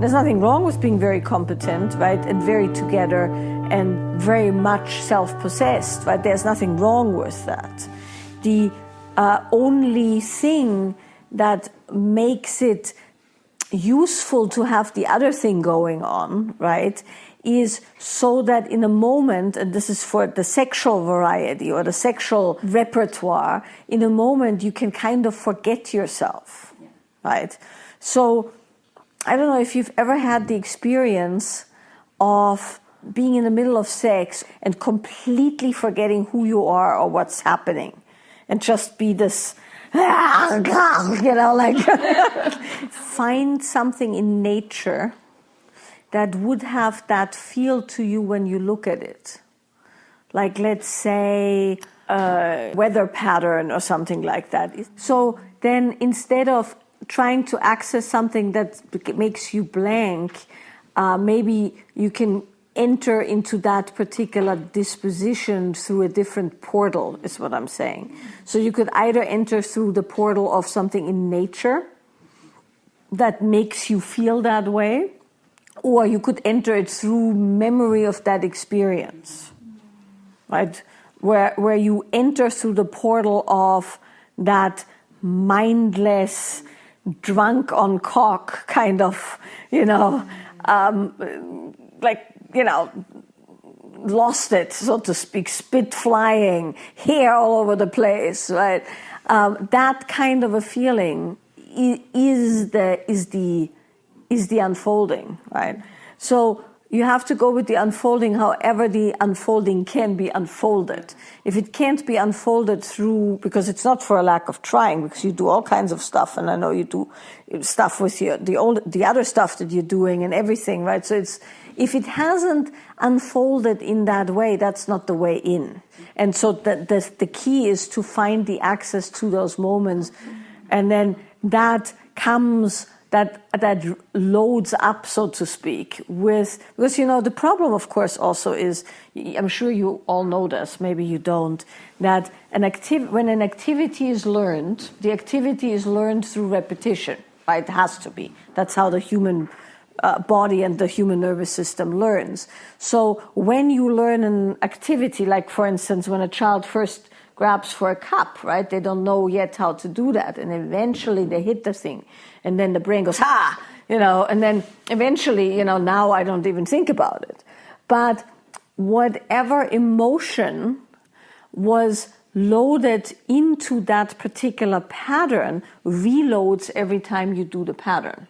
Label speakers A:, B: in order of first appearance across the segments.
A: There's nothing wrong with being very competent, right, and very together and very much self-possessed, right? There's nothing wrong with that. The only thing that makes it useful to have the other thing going on, right, is so that in a moment, and this is for the sexual variety or the sexual repertoire, in a moment you can kind of forget yourself, right? So I don't know if you've ever had the experience of being in the middle of sex and completely forgetting who you are or what's happening, and just be this, you know, like find something in nature that would have that feel to you when you look at it. Like, let's say, a weather pattern or something like that. So then instead of trying to access something that makes you blank, maybe you can enter into that particular disposition through a different portal, is what I'm saying. So you could either enter through the portal of something in nature that makes you feel that way, or you could enter it through memory of that experience, right? Where you enter through the portal of that mindless, drunk on cock kind of, you know, like, you know, lost it, so to speak, spit flying, hair all over the place, right? That kind of a feeling is the unfolding, right? So you have to go with the unfolding, however the unfolding can be unfolded. If it can't be unfolded through, because it's not for a lack of trying, because you do all kinds of stuff, and I know you do stuff with the other stuff that you're doing and everything, right? So if it hasn't unfolded in that way, that's not the way in. And so the key is to find the access to those moments, and then that comes, that loads up, so to speak, because, you know, the problem, of course, also is, I'm sure you all know this, maybe you don't, that when an activity is learned, the activity is learned through repetition, right? It has to be. That's how the human body and the human nervous system learns. So when you learn an activity, like, for instance, when a child first grabs for a cup, right? They don't know yet how to do that. And eventually they hit the thing. And then the brain goes, ha! You know, and then eventually, you know, now I don't even think about it. But whatever emotion was loaded into that particular pattern reloads every time you do the pattern.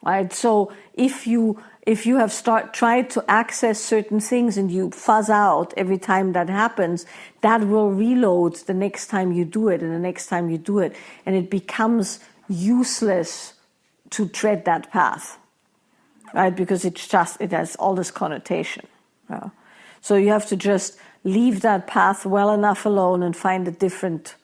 A: Right? So if you have tried to access certain things and you fuzz out every time that happens, that will reload the next time you do it and the next time you do it. And it becomes useless to tread that path, right? Because it has all this connotation. Yeah. So you have to just leave that path well enough alone and find a different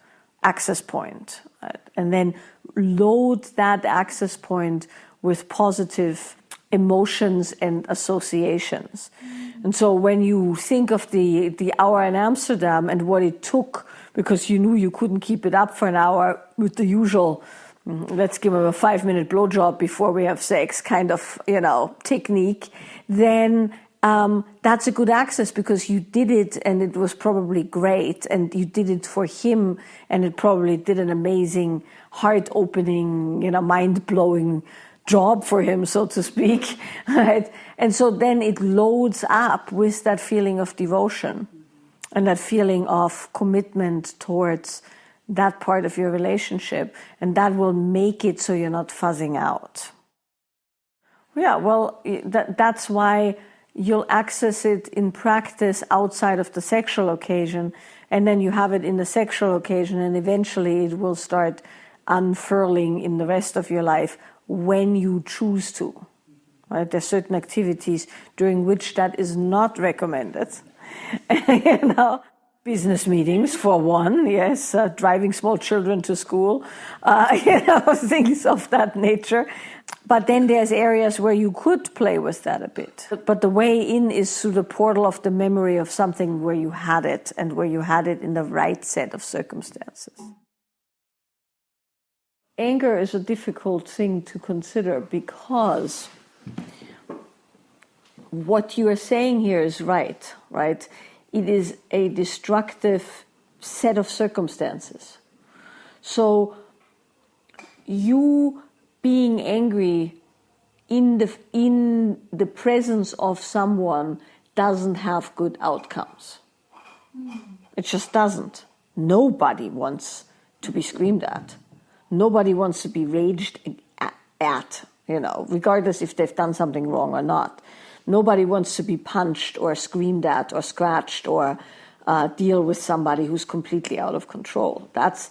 A: access point, right? And then load that access point with positive emotions and associations. And so when you think of the hour in Amsterdam and what it took, because you knew you couldn't keep it up for an hour with the usual, let's give him a 5-minute blowjob before we have sex kind of, you know, technique, then that's a good access, because you did it and it was probably great, and you did it for him, and it probably did an amazing, heart-opening, you know, mind-blowing job for him, so to speak, right? And so then it loads up with that feeling of devotion and that feeling of commitment towards that part of your relationship, and that will make it so you're not fuzzing out. Yeah, well, that's why you'll access it in practice outside of the sexual occasion, and then you have it in the sexual occasion, and eventually it will start unfurling in the rest of your life when you choose to. Right? There's certain activities during which that is not recommended. You know, business meetings for one, yes, driving small children to school, you know, things of that nature. But then there's areas where you could play with that a bit. But the way in is through the portal of the memory of something where you had it, and where you had it in the right set of circumstances. Anger is a difficult thing to consider, because what you are saying here is right? It is a destructive set of circumstances. So you being angry in the presence of someone doesn't have good outcomes. It just doesn't. Nobody wants to be screamed at. Nobody wants to be raged at, regardless if they've done something wrong or not. Nobody wants to be punched or screamed at or scratched or deal with somebody who's completely out of control. That's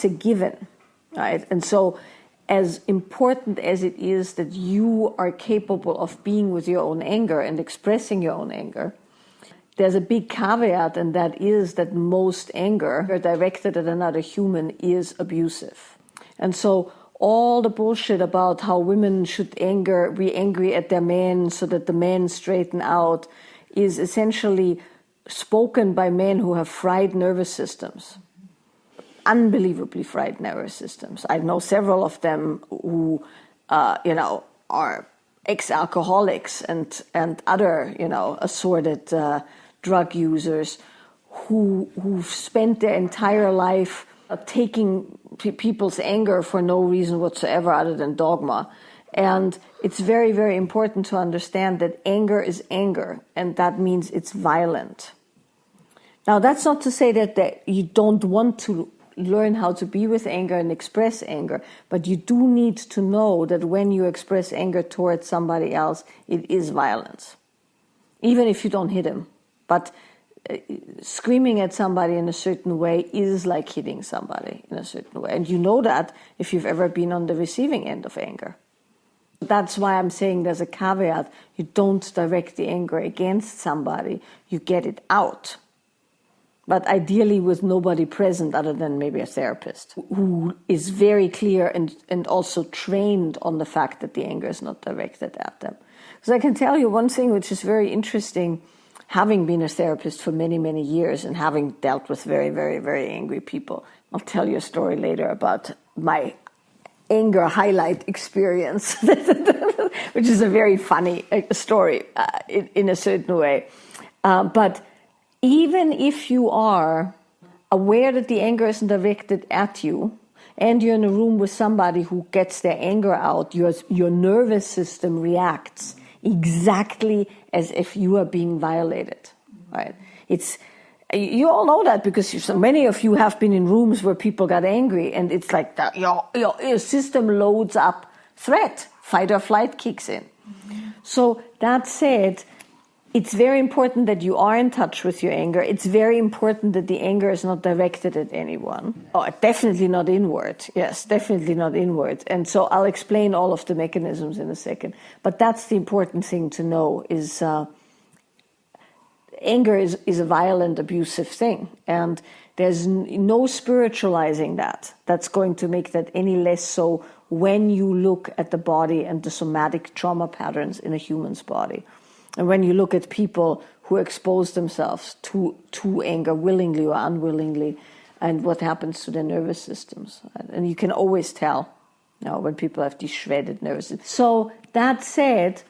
A: a given, right? And so as important as it is that you are capable of being with your own anger and expressing your own anger, there's a big caveat, and that is that most anger directed at another human is abusive. And so all the bullshit about how women should be angry at their men so that the men straighten out is essentially spoken by men who have fried nervous systems. Unbelievably fried nervous systems. I know several of them who, are ex-alcoholics and other, assorted drug users who've spent their entire life taking people's anger for no reason whatsoever other than dogma. And it's very, very important to understand that anger is anger, and that means it's violent. Now, that's not to say that you don't want to learn how to be with anger and express anger, but you do need to know that when you express anger towards somebody else, it is violence, even if you don't hit him. But screaming at somebody in a certain way is like hitting somebody in a certain way. And you know that if you've ever been on the receiving end of anger. That's why I'm saying there's a caveat. You don't direct the anger against somebody, you get it out. But ideally with nobody present other than maybe a therapist who is very clear and also trained on the fact that the anger is not directed at them. Because I can tell you one thing which is very interesting, having been a therapist for many, many years and having dealt with very, very, very angry people. I'll tell you a story later about my anger highlight experience, which is a very funny story in a certain way. But even if you are aware that the anger isn't directed at you, and you're in a room with somebody who gets their anger out, your nervous system reacts exactly as if you are being violated, right? You all know that because so many of you have been in rooms where people got angry, and it's like that, your system loads up threat, fight or flight kicks in. Mm-hmm. So that said, it's very important that you are in touch with your anger. It's very important that the anger is not directed at anyone. Oh, definitely not inward. Yes, definitely not inward. And so I'll explain all of the mechanisms in a second. But that's the important thing to know is anger is a violent, abusive thing. And there's no spiritualizing that. That's going to make that any less so when you look at the body and the somatic trauma patterns in a human's body. And when you look at people who expose themselves to anger willingly or unwillingly, and what happens to their nervous systems. And you can always tell, when people have these shredded nervous systems. So that said,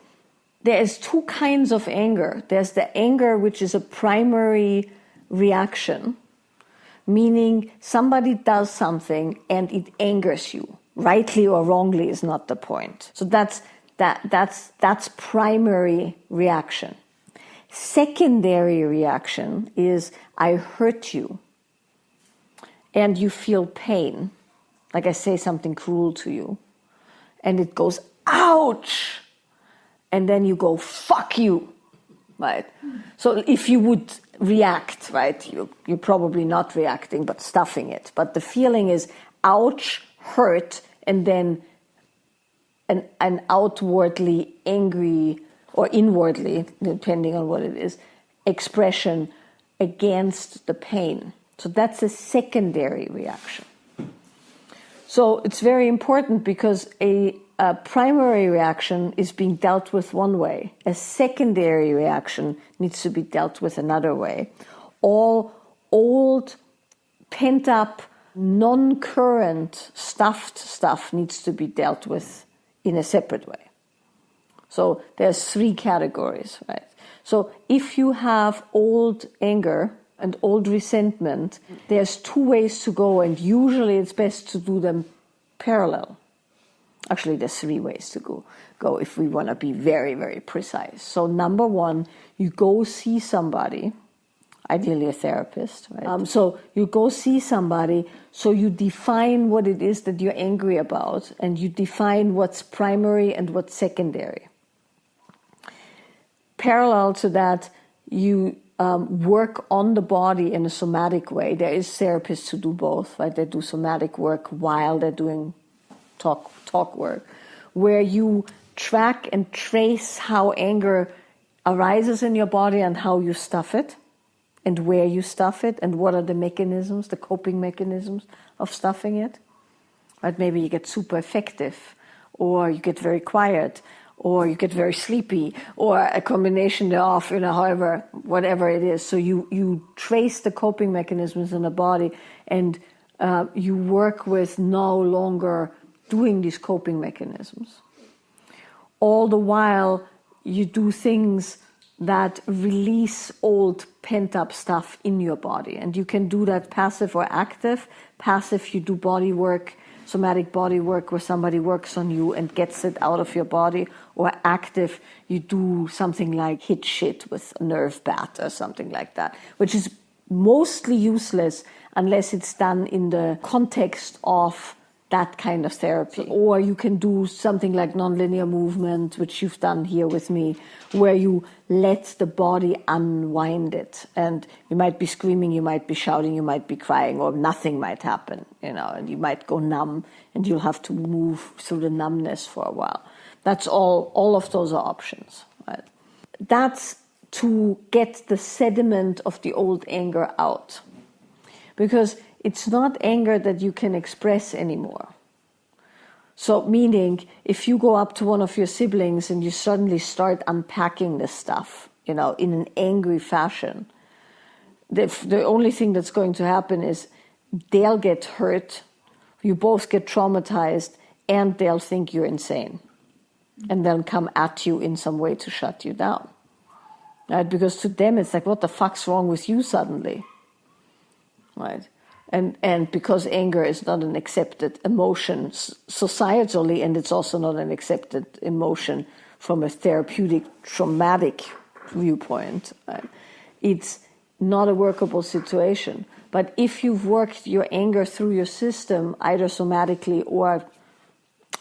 A: there is two kinds of anger. There's the anger which is a primary reaction, meaning somebody does something and it angers you. Rightly or wrongly is not the point. So that's primary reaction. Secondary reaction is I hurt you and you feel pain, like I say something cruel to you, and it goes ouch, and then you go fuck you, right? So if you would react, right, you're probably not reacting but stuffing it, but the feeling is ouch, hurt, and then an outwardly angry or inwardly, depending on what it is, expression against the pain. So that's a secondary reaction. So it's very important because a primary reaction is being dealt with one way. A secondary reaction needs to be dealt with another way. All old, pent-up, non-current, stuffed stuff needs to be dealt with in a separate way. So there's 3 categories, right? So if you have old anger and old resentment, there's 2 ways to go, and usually it's best to do them parallel. Actually, there's 3 ways to go if we want to be very, very precise. So number 1, you go see somebody, ideally a therapist, right? So you go see somebody, so you define what it is that you're angry about, and you define what's primary and what's secondary. Parallel to that, you work on the body in a somatic way. There is therapists who do both, right? They do somatic work while they're doing talk work, where you track and trace how anger arises in your body and how you stuff it and where you stuff it and what are the mechanisms, the coping mechanisms of stuffing it. Right? Maybe you get super effective, or you get very quiet, or you get very sleepy, or a combination thereof, however, whatever it is. So you trace the coping mechanisms in the body, and you work with no longer doing these coping mechanisms. All the while, you do things that release old pent-up stuff in your body. And you can do that passive or active. Passive, you do body work, somatic body work, where somebody works on you and gets it out of your body. Or active, you do something like hit shit with a nerve bat or something like that, which is mostly useless unless it's done in the context of that kind of therapy. Or you can do something like nonlinear movement, which you've done here with me, where you let the body unwind it. And you might be screaming, you might be shouting, you might be crying, or nothing might happen, and you might go numb, and you'll have to move through the numbness for a while. That's all of those are options, right? That's to get the sediment of the old anger out. Because it's not anger that you can express anymore. So meaning, if you go up to one of your siblings and you suddenly start unpacking this stuff, in an angry fashion, the only thing that's going to happen is they'll get hurt, you both get traumatized, and they'll think you're insane. And they'll come at you in some way to shut you down. Right? Because to them it's like, what the fuck's wrong with you suddenly? Right? And because anger is not an accepted emotion societally, and it's also not an accepted emotion from a therapeutic, traumatic viewpoint, right? It's not a workable situation. But if you've worked your anger through your system, either somatically or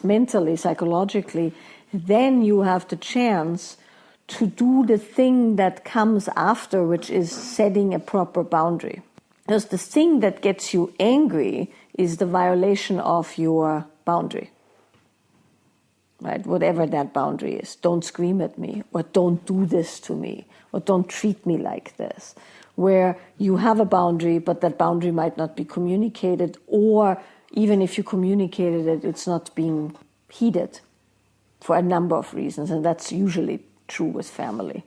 A: mentally, psychologically, then you have the chance to do the thing that comes after, which is setting a proper boundary. Because the thing that gets you angry is the violation of your boundary. Right? Whatever that boundary is. Don't scream at me, or don't do this to me, or don't treat me like this. Where you have a boundary, but that boundary might not be communicated, or even if you communicated it, it's not being heeded for a number of reasons. And that's usually true with family.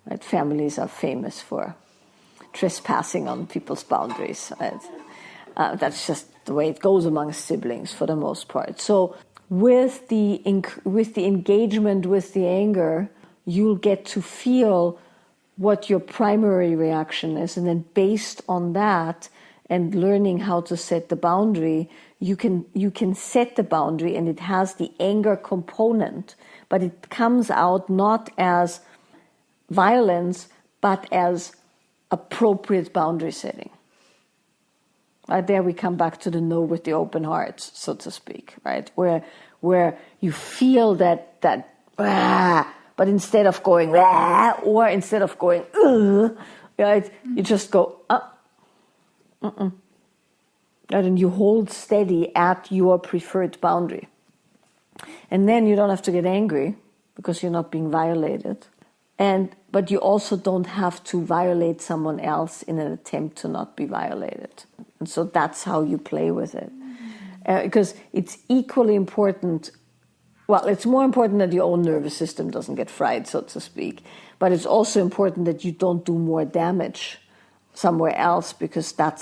A: Right? Families are famous for trespassing on people's boundaries. Right? That's just the way it goes among siblings for the most part. So with the engagement with the anger, you'll get to feel what your primary reaction is, and then based on that and learning how to set the boundary, you can set the boundary, and it has the anger component, but it comes out not as violence, but as appropriate boundary setting. Right there we come back to the know with the open heart, so to speak, right? Where you feel that but instead of going or instead of going right, you just go right, and you hold steady at your preferred boundary. And then you don't have to get angry because you're not being violated. But you also don't have to violate someone else in an attempt to not be violated. And so that's how you play with it. Because it's equally important, well, it's more important that your own nervous system doesn't get fried, so to speak. But it's also important that you don't do more damage somewhere else, because that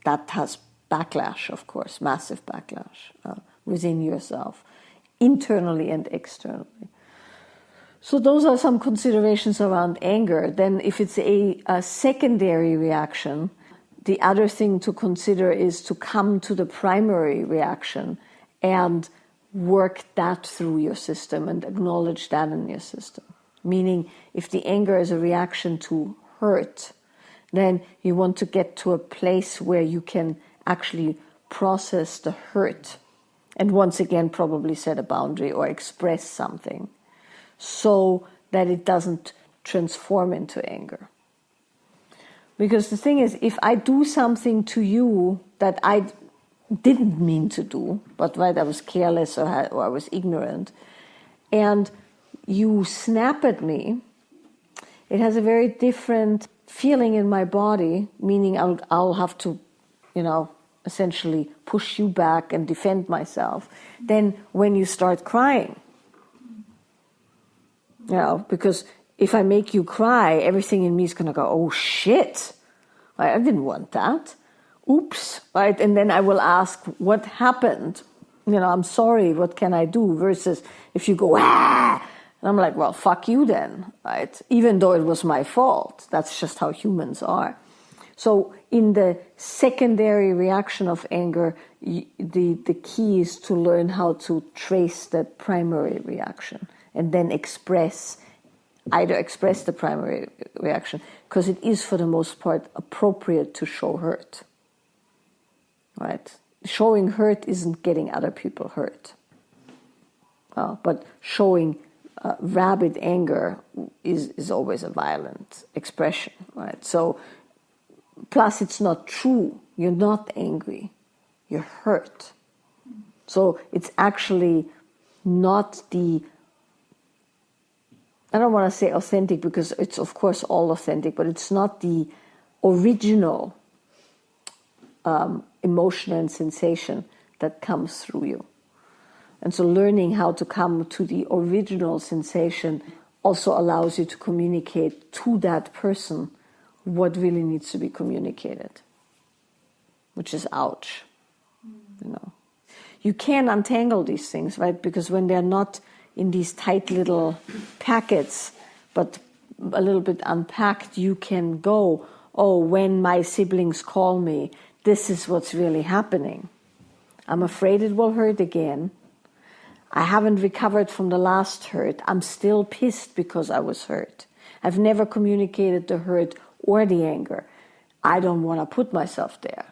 A: has backlash, of course, massive backlash within yourself, internally and externally. So those are some considerations around anger. Then if it's a secondary reaction, the other thing to consider is to come to the primary reaction and work that through your system and acknowledge that in your system. Meaning, if the anger is a reaction to hurt, then you want to get to a place where you can actually process the hurt and once again probably set a boundary or express something so that it doesn't transform into anger. Because the thing is, if I do something to you that I didn't mean to do, but right, I was careless or I was ignorant, and you snap at me, it has a very different feeling in my body, meaning I'll have to, essentially push you back and defend myself, than when you start crying. Because if I make you cry, everything in me is going to go, oh shit, I didn't want that. Oops, right? And then I will ask, what happened? I'm sorry, what can I do? Versus if you go, ah, and I'm like, well, fuck you then, right? Even though it was my fault. That's just how humans are. So in the secondary reaction of anger, the key is to learn how to trace the primary reaction and then either express the primary reaction, because it is for the most part appropriate to show hurt, right? Showing hurt isn't getting other people hurt. But showing rabid anger is always a violent expression, right? So, plus it's not true. You're not angry. You're hurt. So it's actually not I don't want to say authentic, because it's of course all authentic, but it's not the original emotion and sensation that comes through you. And so learning how to come to the original sensation also allows you to communicate to that person what really needs to be communicated, which is ouch. You can untangle these things, right? Because when they're not in these tight little packets, but a little bit unpacked, you can go, oh, when my siblings call me, this is what's really happening. I'm afraid it will hurt again. I haven't recovered from the last hurt. I'm still pissed because I was hurt. I've never communicated the hurt or the anger. I don't want to put myself there.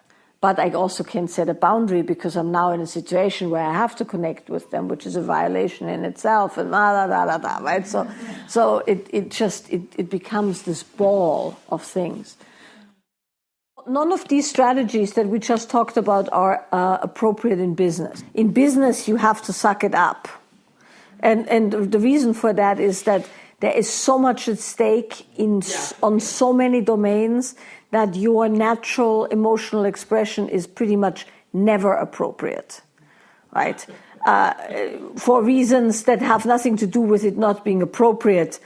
A: But I also can set a boundary because I'm now in a situation where I have to connect with them, which is a violation in itself, and right? So it becomes this ball of things. None of these strategies that we just talked about are appropriate in business. In business, you have to suck it up. And the reason for that is that there is so much at stake on so many domains that your natural emotional expression is pretty much never appropriate, right? For reasons that have nothing to do with it not being appropriate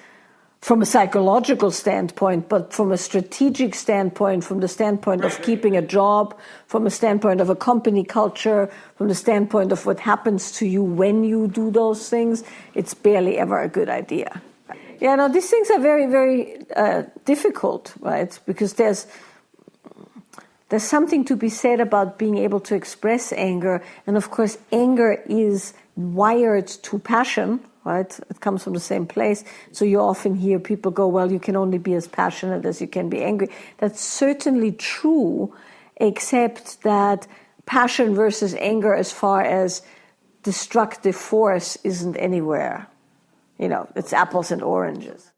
A: from a psychological standpoint, but from a strategic standpoint, from the standpoint of keeping a job, from a standpoint of a company culture, from the standpoint of what happens to you when you do those things, it's barely ever a good idea. These things are very, very difficult, right? Because there's something to be said about being able to express anger. And of course, anger is wired to passion, right? It comes from the same place. So you often hear people go, well, you can only be as passionate as you can be angry. That's certainly true, except that passion versus anger as far as destructive force isn't anywhere. It's apples and oranges.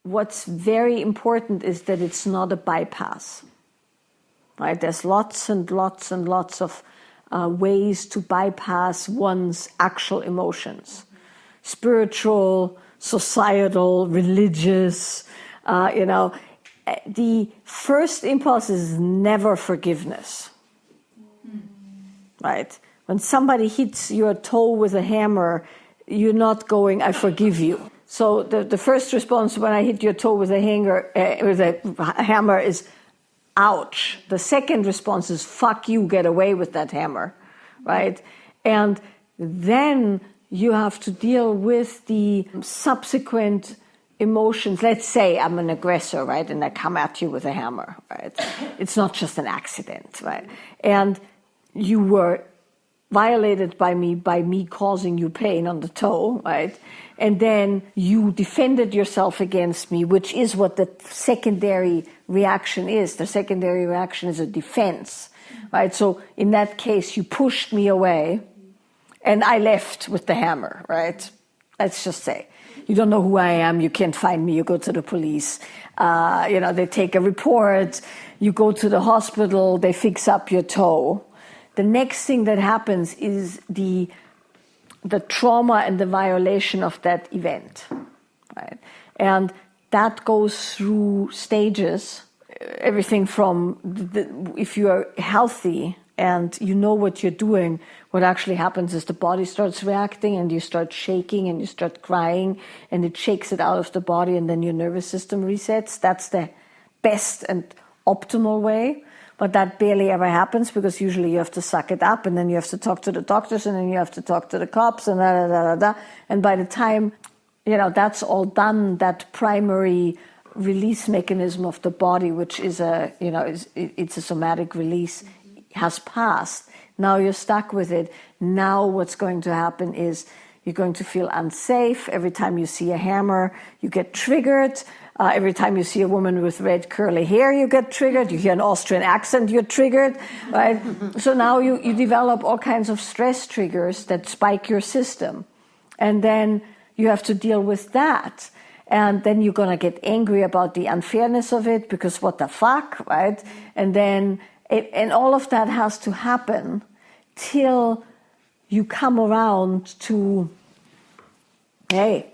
A: What's very important is that it's not a bypass, right? There's lots and lots and lots of ways to bypass one's actual emotions. Spiritual, societal, religious, The first impulse is never forgiveness, right? When somebody hits your toe with a hammer, you're not going, I forgive you. So the first response when I hit your toe with a hammer is, ouch. The second response is, fuck you, get away with that hammer, right? And then you have to deal with the subsequent emotions. Let's say I'm an aggressor, right? And I come at you with a hammer, right? It's not just an accident, right? And you were violated by me causing you pain on the toe, right? And then you defended yourself against me, which is what the secondary reaction is. The secondary reaction is a defense, right? So in that case, you pushed me away and I left with the hammer, right? Let's just say. You don't know who I am, you can't find me, you go to the police, they take a report, you go to the hospital, they fix up your toe. The next thing that happens is the trauma and the violation of that event, right? And that goes through stages, everything from if you are healthy and you know what you're doing, what actually happens is the body starts reacting and you start shaking and you start crying and it shakes it out of the body and then your nervous system resets. That's the best and optimal way. But that barely ever happens because usually you have to suck it up and then you have to talk to the doctors and then you have to talk to the cops and da. And by the time, that's all done, that primary release mechanism of the body, which is it's a somatic release, has passed. Now you're stuck with it. Now what's going to happen is you're going to feel unsafe. Every time you see a hammer, you get triggered. Every time you see a woman with red curly hair, you get triggered. You hear an Austrian accent, you're triggered, right? So now you develop all kinds of stress triggers that spike your system. And then you have to deal with that. And then you're going to get angry about the unfairness of it because what the fuck, right? And then and all of that has to happen till you come around to, hey,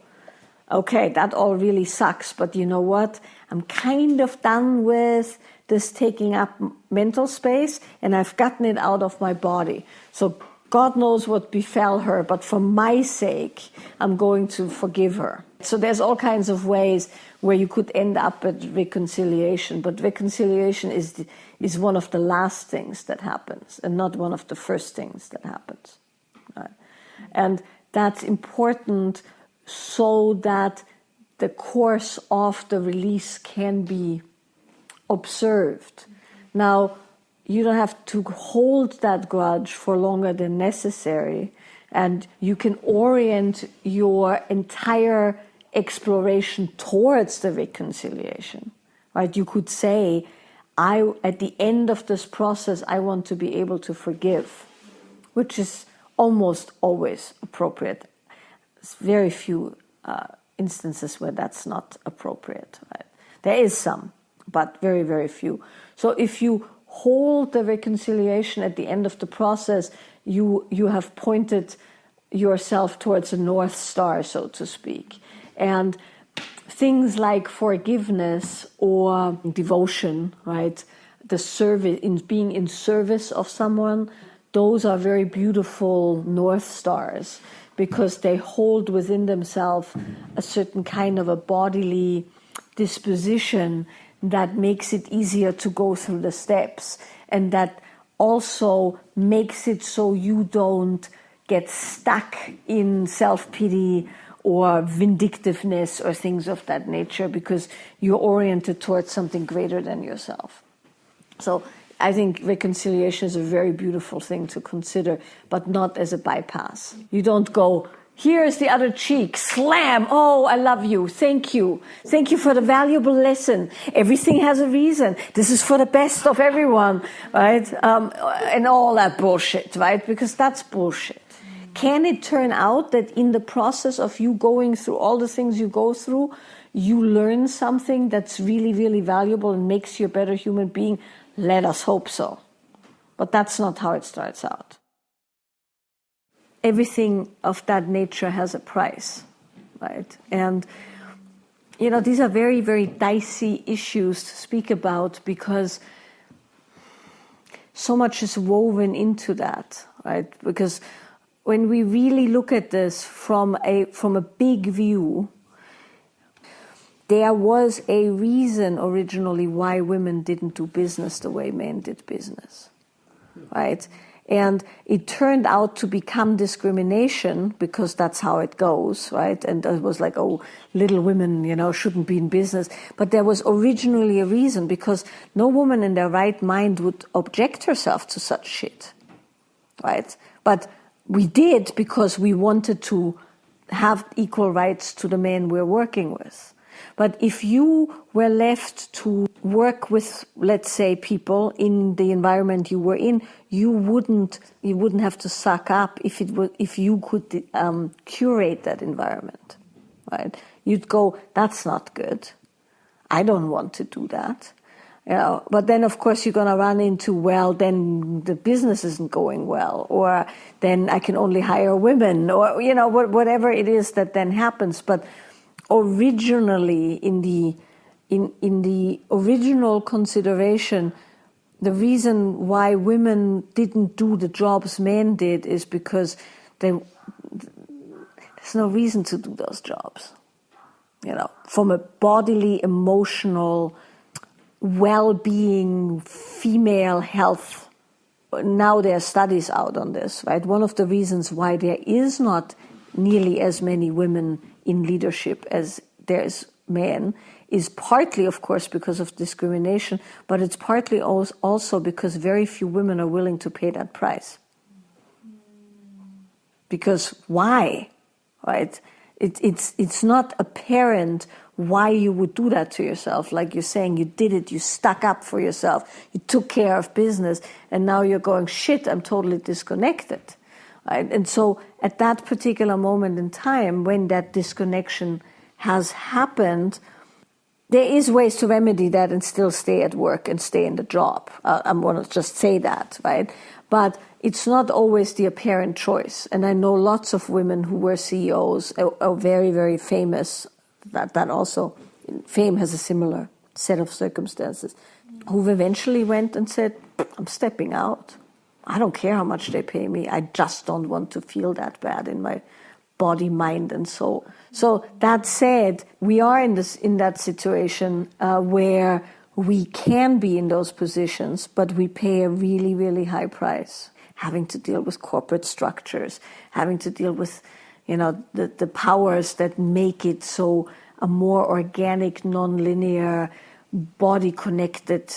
A: okay, that all really sucks, but you know what? I'm kind of done with this taking up mental space, and I've gotten it out of my body. So God knows what befell her, but for my sake, I'm going to forgive her. So there's all kinds of ways where you could end up at reconciliation, but reconciliation is one of the last things that happens and not one of the first things that happens. Right? And that's important so that the course of the release can be observed. Now, you don't have to hold that grudge for longer than necessary, and you can orient your entire exploration towards the reconciliation. Right? You could say, at the end of this process, I want to be able to forgive, which is almost always appropriate. There's very few instances where that's not appropriate. Right? There is some, but very, very few. So if you hold the reconciliation at the end of the process, you have pointed yourself towards a North Star, so to speak. And things like forgiveness or devotion, right? The service, in being in service of someone, those are very beautiful North Stars because they hold within themselves a certain kind of a bodily disposition that makes it easier to go through the steps, and that also makes it so you don't get stuck in self-pity or vindictiveness or things of that nature because you're oriented towards something greater than yourself. So I think reconciliation is a very beautiful thing to consider, but not as a bypass. You don't go, here's the other cheek, slam, oh, I love you, thank you. Thank you for the valuable lesson. Everything has a reason. This is for the best of everyone, right? And all that bullshit, right? Because that's bullshit. Can it turn out that in the process of you going through all the things you go through, you learn something that's really, really valuable and makes you a better human being? Let us hope so. But that's not how it starts out. Everything of that nature has a price, right? And, these are very, very dicey issues to speak about because so much is woven into that, right? Because when we really look at this from a big view, there was a reason originally why women didn't do business the way men did business, right? And it turned out to become discrimination because that's how it goes, right? And it was like, oh, little women, shouldn't be in business. But there was originally a reason, because no woman in their right mind would object herself to such shit, right? But we did because we wanted to have equal rights to the men we're working with. But if you were left to work with, let's say, people in the environment you were in, you wouldn't have to suck up if you could curate that environment, right? You'd go, that's not good. I don't want to do that. But then, of course, you're going to run into, well, then the business isn't going well, or then I can only hire women, or, whatever it is that then happens. But originally, in the original consideration, the reason why women didn't do the jobs men did is because there's no reason to do those jobs. From a bodily, emotional, well-being, female health. Now there are studies out on this, right? One of the reasons why there is not nearly as many women in leadership as there's men is partly, of course, because of discrimination, but it's partly also because very few women are willing to pay that price. Because why, right? It's not apparent why you would do that to yourself. Like you're saying, you did it, you stuck up for yourself, you took care of business, and now you're going, shit, I'm totally disconnected. Right? And so at that particular moment in time, when that disconnection has happened, there is ways to remedy that and still stay at work and stay in the job. I'm going to just say that, right? But it's not always the apparent choice. And I know lots of women who were CEOs, are very, very famous. That also, fame has a similar set of circumstances, who eventually went and said, I'm stepping out. I don't care how much they pay me. I just don't want to feel that bad in my body, mind, and soul. So that said, we are in that situation where we can be in those positions, but we pay a really, really high price, having to deal with corporate structures, having to deal with the powers that make it so a more organic, non-linear, body-connected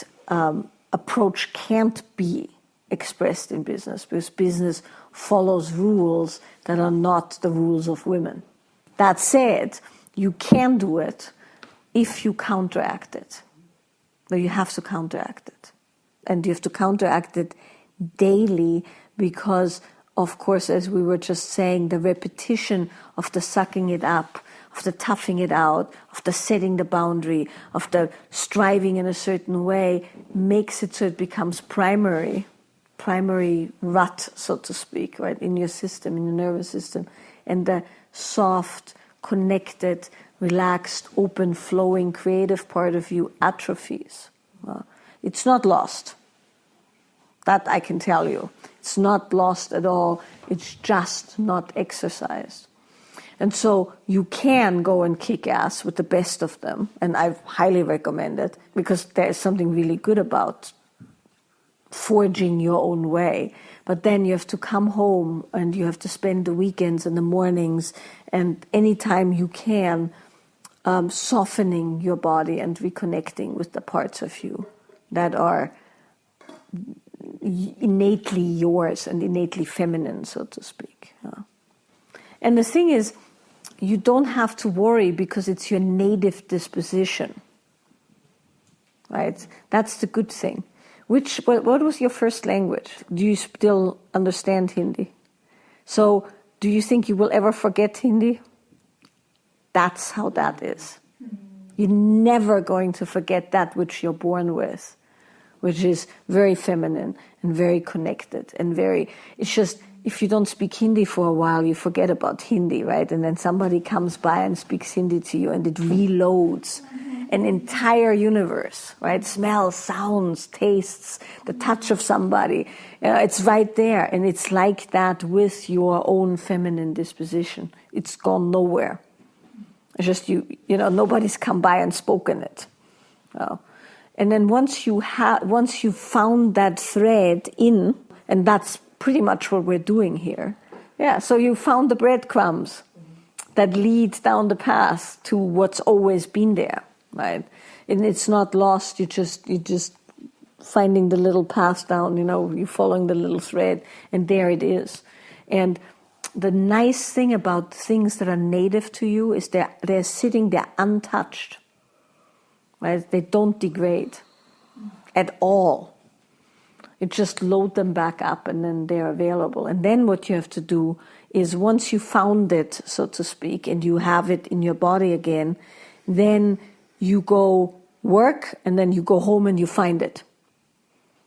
A: approach can't be expressed in business, because business follows rules that are not the rules of women. That said, you can do it if you counteract it. But you have to counteract it. And you have to counteract it daily because, of course, as we were just saying, the repetition of the sucking it up, of the toughing it out, of the setting the boundary, of the striving in a certain way, makes it so it becomes primary rut, so to speak, right, in your system, in your nervous system. And the soft, connected, relaxed, open, flowing, creative part of you atrophies. It's not lost. That I can tell you. It's not lost at all. It's just not exercised. And so you can go and kick ass with the best of them. And I highly recommend it, because there's something really good about forging your own way. But then you have to come home and you have to spend the weekends and the mornings and any time you can softening your body and reconnecting with the parts of you that are innately yours and innately feminine, so to speak. And the thing is, you don't have to worry because it's your native disposition, right? That's the good thing. What was your first language? Do you still understand Hindi? So do you think you will ever forget Hindi? That's how that is. You're never going to forget that which you're born with, which is very feminine and very connected and it's just, if you don't speak Hindi for a while, you forget about Hindi, right? And then somebody comes by and speaks Hindi to you and it reloads an entire universe, right? Smells, sounds, tastes, the touch of somebody. It's right there. And it's like that with your own feminine disposition. It's gone nowhere. It's just nobody's come by and spoken it. And then once you found that thread in, and that's pretty much what we're doing here. Yeah, so you found the breadcrumbs that lead down the path to what's always been there, right? And it's not lost. You just finding the little path down. You're following the little thread, and there it is. And the nice thing about things that are native to you is they're sitting there untouched, right? They don't degrade at all. You just load them back up, and then they're available. And then what you have to do is, once you found it, so to speak, and you have it in your body again, then you go work, and then you go home and you find it.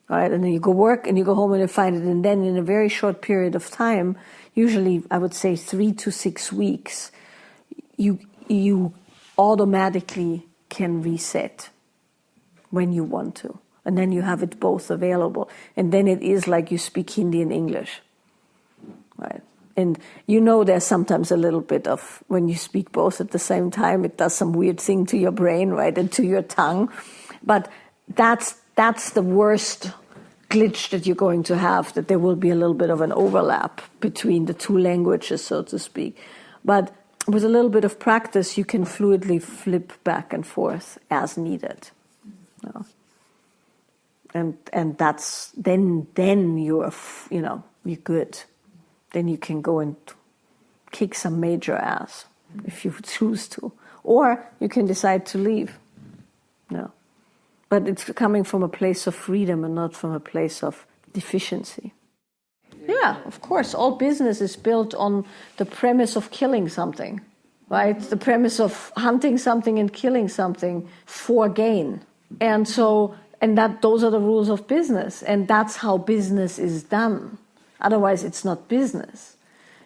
A: Right? And then you go work and you go home and you find it. And then in a very short period of time, usually I would say 3 to 6 weeks, you automatically can reset when you want to. And then you have it both available. And then it is like you speak Hindi and English. Right? And there's sometimes a little bit of, when you speak both at the same time, it does some weird thing to your brain, right, and to your tongue. But that's the worst glitch that you're going to have, that there will be a little bit of an overlap between the two languages, so to speak. But with a little bit of practice, you can fluidly flip back and forth as needed. And that's then you're good. Then you can go and kick some major ass if you choose to, or you can decide to leave. But it's coming from a place of freedom and not from a place of deficiency. Yeah, of course. All business is built on the premise of killing something, right? The premise of hunting something and killing something for gain. And those are the rules of business. And that's how business is done. Otherwise, it's not business.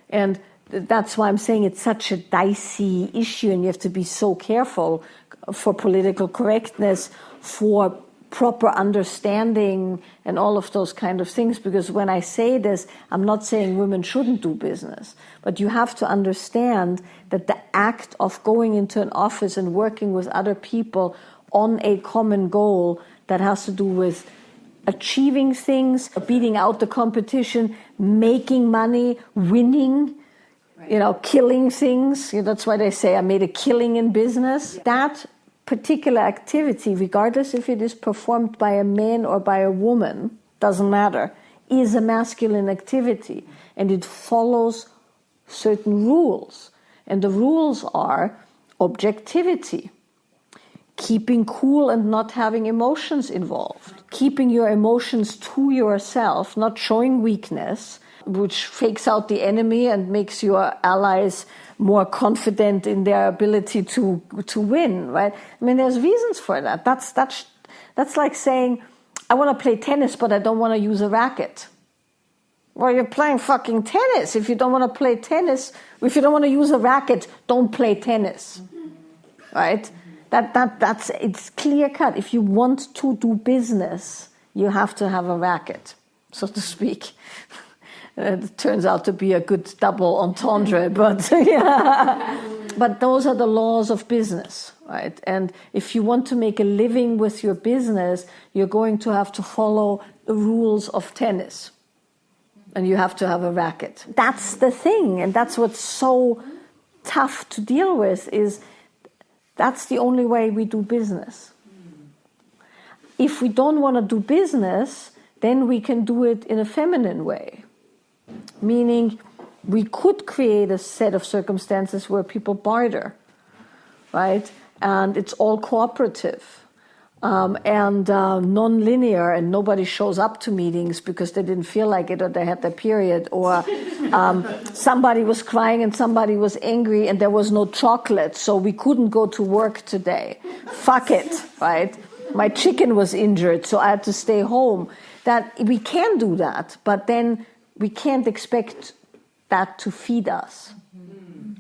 A: And that's why I'm saying it's such a dicey issue, and you have to be so careful for political correctness, for proper understanding, and all of those kind of things. Because when I say this, I'm not saying women shouldn't do business, but you have to understand that the act of going into an office and working with other people on a common goal that has to do with achieving things, beating out the competition, making money, winning, killing things. That's why they say I made a killing in business. That particular activity, regardless if it is performed by a man or by a woman, doesn't matter, is a masculine activity. And it follows certain rules. And the rules are objectivity, keeping cool and not having emotions involved, keeping your emotions to yourself, not showing weakness, which fakes out the enemy and makes your allies more confident in their ability to win, right? I mean, there's reasons for that. That's like saying, I want to play tennis, but I don't want to use a racket. Well, you're playing fucking tennis. If you don't want to play tennis, if you don't want to use a racket, don't play tennis, right? That's it's clear cut. If you want to do business, you have to have a racket, so to speak. It turns out to be a good double entendre, but yeah. But those are the laws of business, right? And if you want to make a living with your business, you're going to have to follow the rules of tennis, and you have to have a racket. That's the thing, and that's what's so tough to deal with. Is that's the only way we do business. If we don't want to do business, then we can do it in a feminine way. Meaning, we could create a set of circumstances where people barter, right? And it's all cooperative and non-linear, and nobody shows up to meetings because they didn't feel like it, or they had their period, or somebody was crying and somebody was angry and there was no chocolate, so we couldn't go to work today. Fuck it, right? My chicken was injured, so I had to stay home. That we can do that, but then we can't expect that to feed us,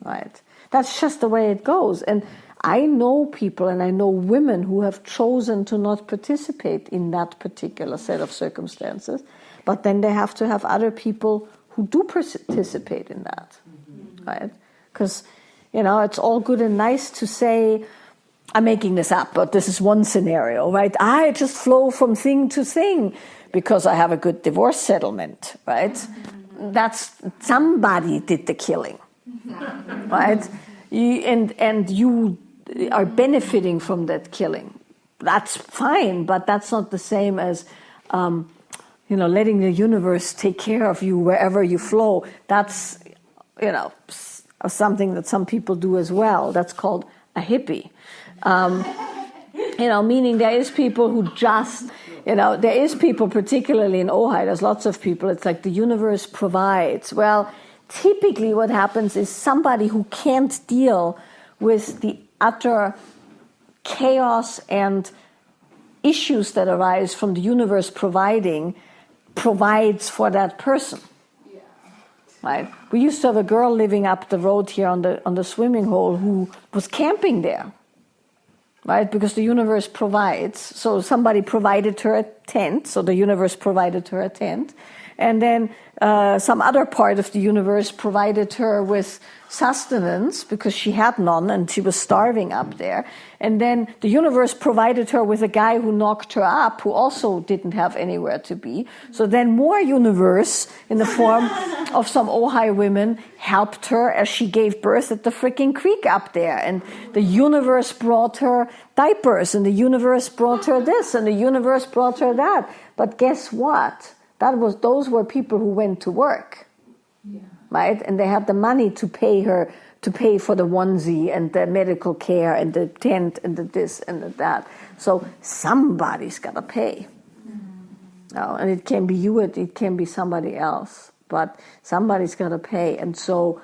A: right? That's just the way it goes. And I know people, and I know women who have chosen to not participate in that particular set of circumstances, but then they have to have other people who do participate in that, right? Because, it's all good and nice to say, I'm making this up, but this is one scenario, right? I just flow from thing to thing. because I have a good divorce settlement, right? That's somebody did the killing, right? And you are benefiting from that killing. That's fine, but that's not the same as letting the universe take care of you wherever you flow. That's something that some people do as well. That's called a hippie. Meaning there is people who just, there is people, particularly in Ojai, there's lots of people, it's like the universe provides. Well, typically what happens is somebody who can't deal with the utter chaos and issues that arise from the universe provides for that person. Right? We used to have a girl living up the road here on the swimming hole who was camping there, right? Because the universe provides. So somebody provided her a tent, so the universe provided her a tent. And then some other part of the universe provided her with sustenance because she had none and she was starving up there. And then the universe provided her with a guy who knocked her up, who also didn't have anywhere to be. So then more universe in the form of some Ojai women helped her as she gave birth at the freaking creek up there. And the universe brought her diapers, and the universe brought her this, and the universe brought her that. But guess what? Those were people who went to work, right? And they had the money to pay for the onesie and the medical care and the tent and the this and the that. So somebody's got to pay. And it can be you, it can be somebody else, but somebody's got to pay. And so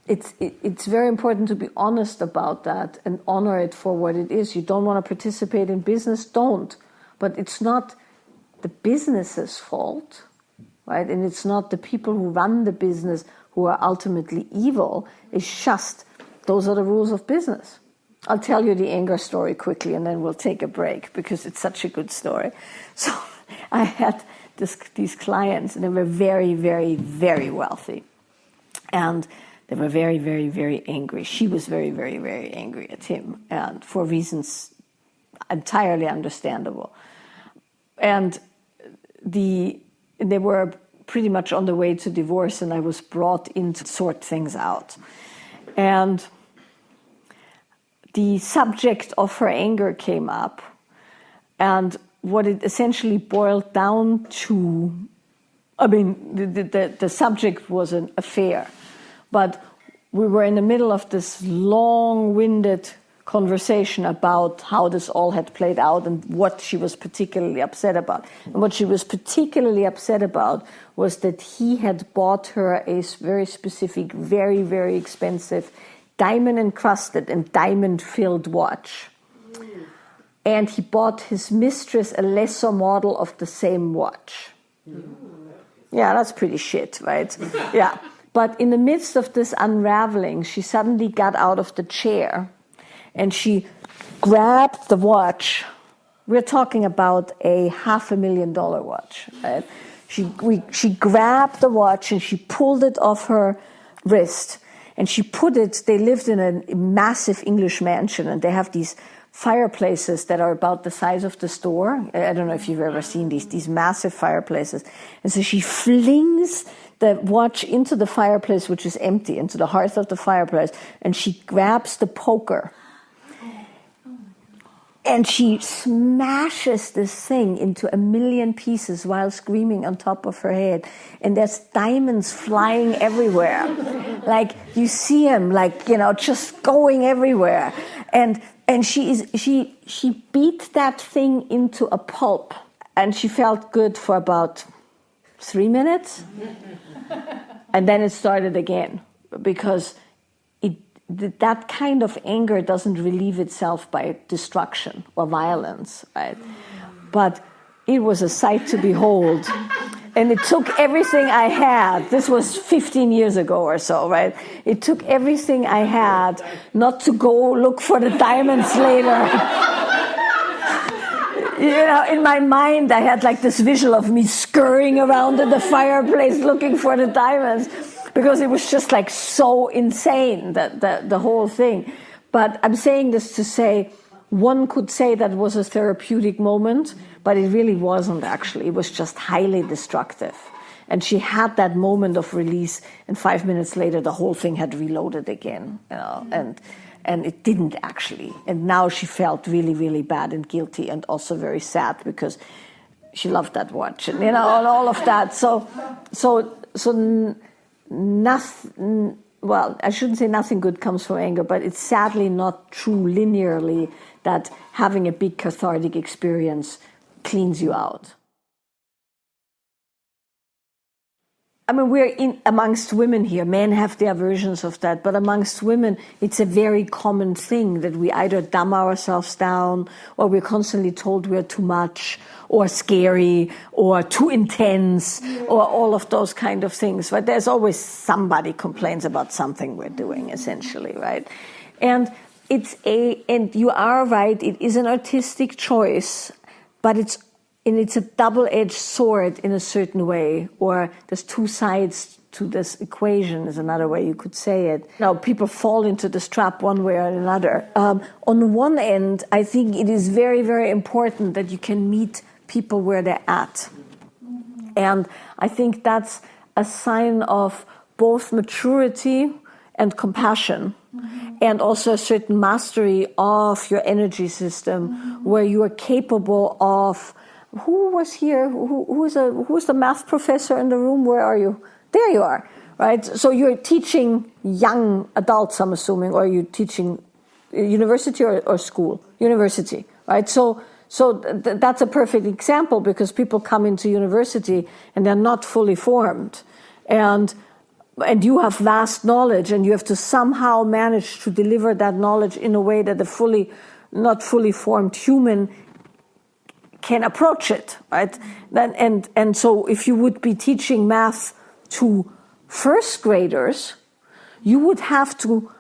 A: it's very important to be honest about that and honor it for what it is. You don't want to participate in business, don't. But it's not the business's fault, right? And it's not the people who run the business who are ultimately evil. It's just, those are the rules of business. I'll tell you the anger story quickly and then we'll take a break because it's such a good story. So I had these clients and they were very, very, very wealthy. And they were very, very, very angry. She was very, very, very angry at him, and for reasons entirely understandable. And they were pretty much on the way to divorce, and I was brought in to sort things out. And the subject of her anger came up, and what it essentially boiled down to, the subject was an affair, but we were in the middle of this long-winded conversation about how this all had played out and what she was particularly upset about. And what she was particularly upset about was that he had bought her a very specific, very, very expensive, diamond-encrusted and diamond-filled watch. And he bought his mistress a lesser model of the same watch. Yeah, that's pretty shit, right? Yeah. But in the midst of this unraveling, she suddenly got out of the chair and she grabbed the watch. We're talking about a $500,000 watch, right? She grabbed the watch and she pulled it off her wrist. And she put it, they lived in a massive English mansion, and they have these fireplaces that are about the size of the store. I don't know if you've ever seen these massive fireplaces. And so she flings the watch into the fireplace, which is empty, into the hearth of the fireplace, and she grabs the poker. And she smashes this thing into 1,000,000 pieces while screaming on top of her head. And there's diamonds flying everywhere. Like, you see them, just going everywhere. And she beat that thing into a pulp. And she felt good for about 3 minutes. And then it started again. Because that kind of anger doesn't relieve itself by destruction or violence, right? But it was a sight to behold. And it took everything I had. This was 15 years ago or so, right? It took everything I had not to go look for the diamonds later. In my mind, I had this visual of me scurrying around in the fireplace looking for the diamonds. Because it was just so insane, the whole thing. But I'm saying this to say, one could say that was a therapeutic moment, but it really wasn't actually. It was just highly destructive. And she had that moment of release, and 5 minutes later, the whole thing had reloaded again, and it didn't actually. And now she felt really, really bad and guilty, and also very sad because she loved that watch, and and all of that. So nothing. Well, I shouldn't say nothing good comes from anger, but it's sadly not true linearly that having a big cathartic experience cleans you out. I mean, we're amongst women here. Men have their versions of that, but amongst women, it's a very common thing that we either dumb ourselves down, or we're constantly told we're too much, or scary, or too intense, or all of those kind of things. But there's always somebody complains about something we're doing, essentially, right? And and you are right, it is an artistic choice, but it's a double-edged sword in a certain way, or there's two sides to this equation is another way you could say it. Now, people fall into this trap one way or another. On one end, I think it is very, very important that you can meet people where they're at. And I think that's a sign of both maturity and compassion, and also a certain mastery of your energy system, where you are capable of. Who was here? Who's the math professor in the room? Where are you? There you are, right? So you're teaching young adults, I'm assuming, or you're teaching university or school? University, right? So that's a perfect example, because people come into university and they're not fully formed, and you have vast knowledge, and you have to somehow manage to deliver that knowledge in a way that a not fully formed human can approach it, right? And so if you would be teaching math to first graders, you would have to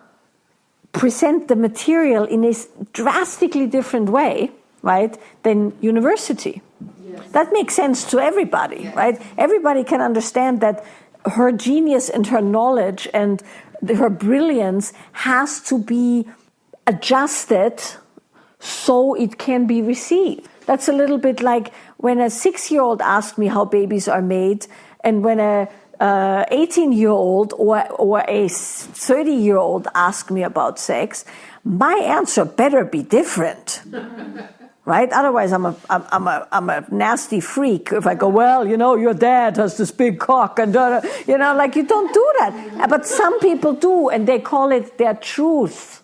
A: present the material in a drastically different way, right, than university. Yes. That makes sense to everybody, yes. Right? Everybody can understand that her genius and her knowledge and her brilliance has to be adjusted so it can be received. That's a little bit like when a 6-year-old asked me how babies are made, and when a 18-year-old or a 30-year-old asked me about sex, my answer better be different, right? Otherwise, I'm a nasty freak if I go, well, your dad has this big cock, and you don't do that. But some people do, and they call it their truth.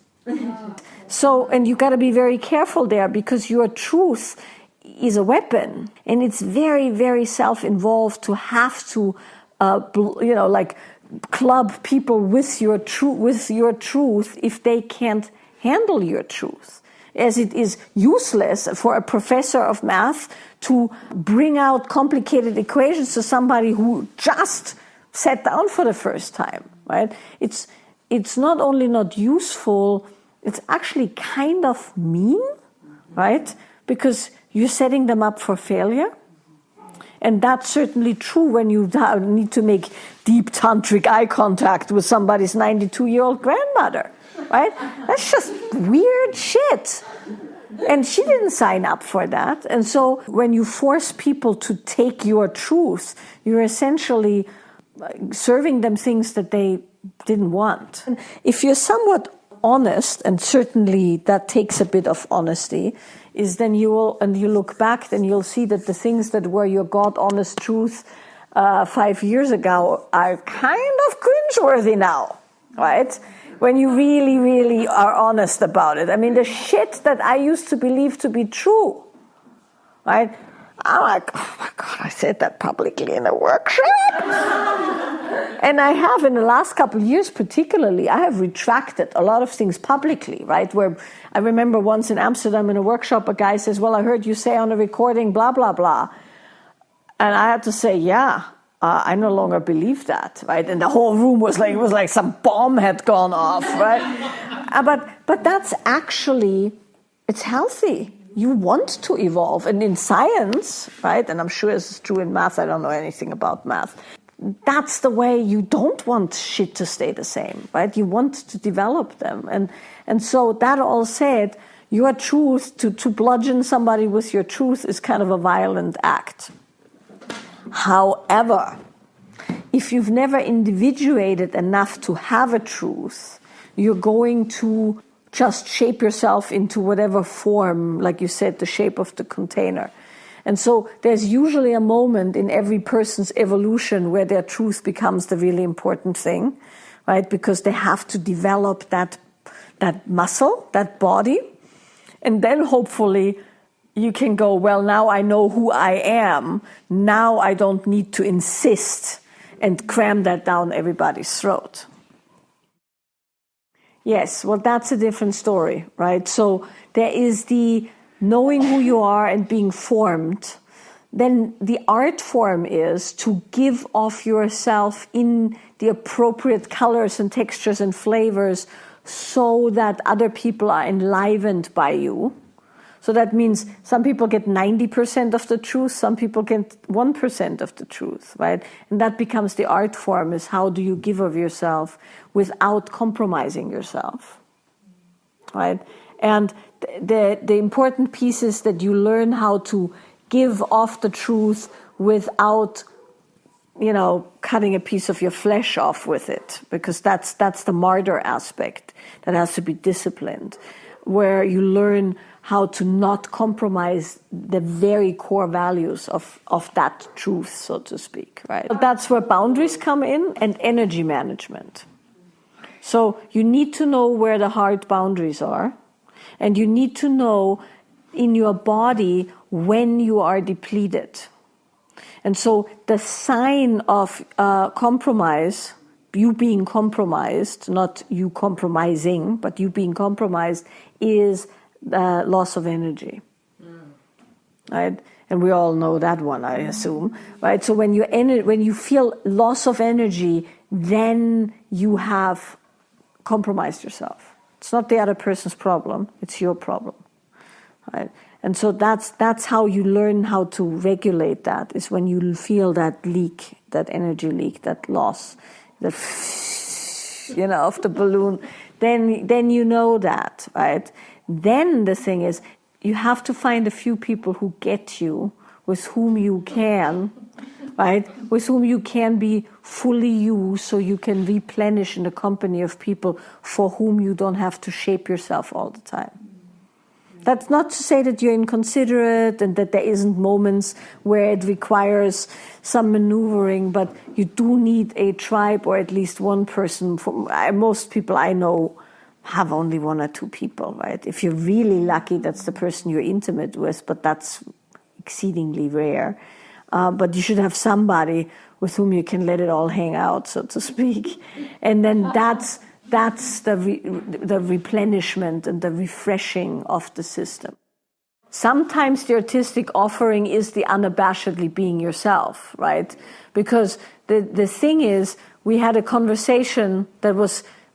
A: So, and you got to be very careful there, because your truth is a weapon, and it's very, very self-involved to have to, club people with your truth if they can't handle your truth. As it is useless for a professor of math to bring out complicated equations to somebody who just sat down for the first time, right? It's not only not useful, it's actually kind of mean, right? Because you're setting them up for failure. And that's certainly true when you need to make deep tantric eye contact with somebody's 92-year-old grandmother, right? That's just weird shit. And she didn't sign up for that. And so when you force people to take your truth, you're essentially serving them things that they didn't want. And if you're somewhat honest, and certainly that takes a bit of honesty, is then you look back, then you'll see that the things that were your God honest truth 5 years ago are kind of cringeworthy now, right? When you really, really are honest about it. I mean, the shit that I used to believe to be true, right? I'm like, oh my God, I said that publicly in a workshop. And I have, in the last couple of years particularly, I have retracted a lot of things publicly, right? Where I remember once in Amsterdam in a workshop, a guy says, well, I heard you say on a recording, blah, blah, blah. And I had to say, yeah, I no longer believe that, right? And the whole room was like, it was like some bomb had gone off, right? But that's actually, it's healthy. You want to evolve. And in science, right, and I'm sure this is true in math, I don't know anything about math, that's the way. You don't want shit to stay the same, right? You want to develop them. And so that all said, your truth, to bludgeon somebody with your truth is kind of a violent act. However, if you've never individuated enough to have a truth, you're going to just shape yourself into whatever form, like you said, the shape of the container. And so there's usually a moment in every person's evolution where their truth becomes the really important thing, right? Because they have to develop that muscle, that body. And then hopefully you can go, well, now I know who I am. Now I don't need to insist and cram that down everybody's throat. Yes, well, that's a different story, right? So there is the knowing who you are and being formed. Then the art form is to give off yourself in the appropriate colors and textures and flavors so that other people are enlivened by you. So that means some people get 90% of the truth, some people get 1% of the truth, right? And that becomes the art form, is how do you give of yourself without compromising yourself, right? And the important piece is that you learn how to give off the truth without, cutting a piece of your flesh off with it, because that's the martyr aspect that has to be disciplined, where you learn how to not compromise the very core values of that truth, so to speak, right? That's where boundaries come in, and energy management. So you need to know where the hard boundaries are, and you need to know in your body when you are depleted. And so the sign of compromise, you being compromised, not you compromising, but you being compromised, is loss of energy, right? And we all know that one, I assume, right? So when you feel loss of energy, then you have compromised yourself. It's not the other person's problem; it's your problem, right? And so that's how you learn how to regulate that, is when you feel that leak, that energy leak, that loss, that of the balloon. Then you know that, right? Then the thing is, you have to find a few people who get you, with whom you can, right? With whom you can be fully you, so you can replenish in the company of people for whom you don't have to shape yourself all the time. That's not to say that you're inconsiderate and that there isn't moments where it requires some maneuvering, but you do need a tribe, or at least one person. Most people I know have only one or two people, right? If you're really lucky, that's the person you're intimate with, but that's exceedingly rare. But you should have somebody with whom you can let it all hang out, so to speak. And then that's the replenishment and the refreshing of the system. Sometimes the artistic offering is the unabashedly being yourself, right? Because the thing is, we had a conversation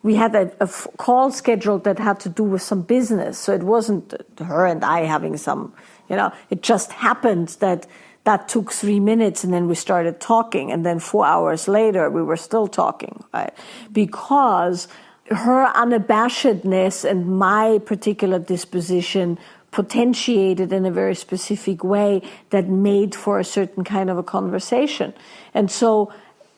A: we had a call scheduled that had to do with some business. So it wasn't her and I having some, it just happened that took 3 minutes, and then we started talking, and then 4 hours later we were still talking, right? Because her unabashedness and my particular disposition potentiated in a very specific way that made for a certain kind of a conversation. And so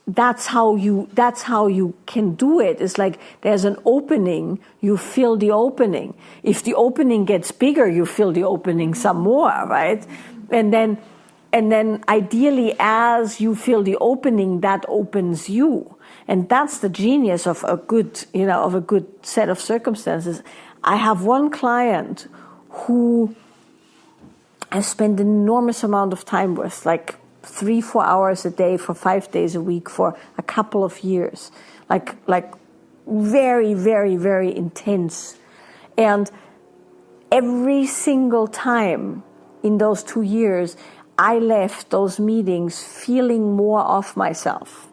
A: that's how you can do it. It's like there's an opening, you fill the opening. If the opening gets bigger, you fill the opening some more, right? And then ideally, as you fill the opening, that opens you. And that's the genius of a good set of circumstances. I have one client who I spend an enormous amount of time with, like 3-4 hours a day for 5 days a week for a couple of years, like very, very, very intense. And every single time in those 2 years, I left those meetings feeling more of myself.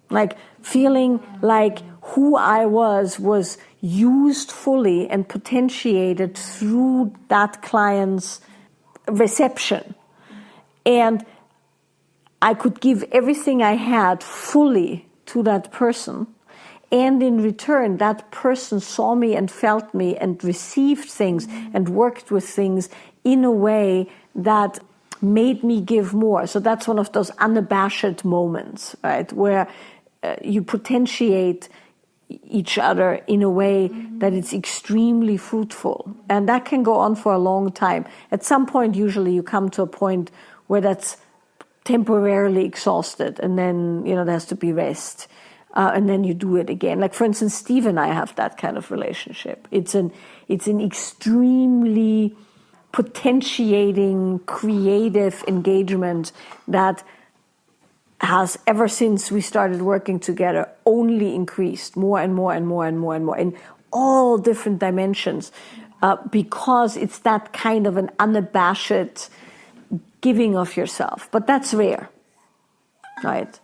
A: Like feeling like who I was used fully and potentiated through that client's reception. And I could give everything I had fully to that person. And in return, that person saw me and felt me and received things and worked with things in a way that made me give more. So that's one of those unabashed moments, right, where you potentiate each other in a way that it's extremely fruitful. And that can go on for a long time. At some point, usually you come to a point where that's temporarily exhausted, and then, there has to be rest. And then you do it again. Like, for instance, Steve and I have that kind of relationship. It's an extremely potentiating, creative engagement that has, ever since we started working together, only increased more and more and more and more and more in all different dimensions, because it's that kind of an unabashed giving of yourself. But that's rare, right?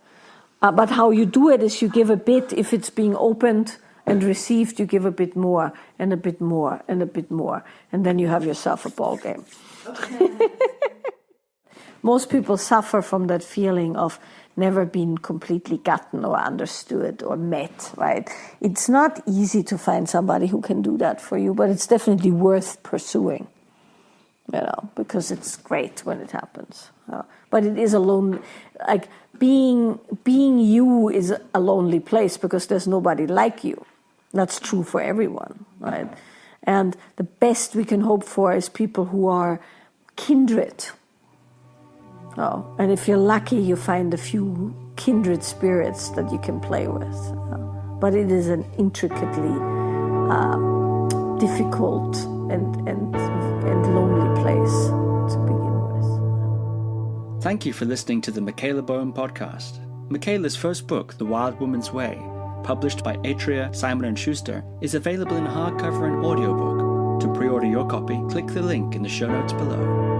A: But how you do it is you give a bit. If it's being opened and received, you give a bit more and a bit more and a bit more. And then you have yourself a ball game. Okay. Most people suffer from that feeling of never being completely gotten or understood or met, right? It's not easy to find somebody who can do that for you, but it's definitely worth pursuing, because it's great when it happens. But it is a lonely, like being you is a lonely place because there's nobody like you. That's true for everyone, right? And the best we can hope for is people who are kindred. And if you're lucky, you find a few kindred spirits that you can play with. But it is an intricately difficult and lonely place to begin with.
B: Thank you for listening to the Michaela Boehm podcast. Michaela's first book, The Wild Woman's Way, published by Atria, Simon & Schuster, is available in hardcover and audiobook. To pre-order your copy, click the link in the show notes below.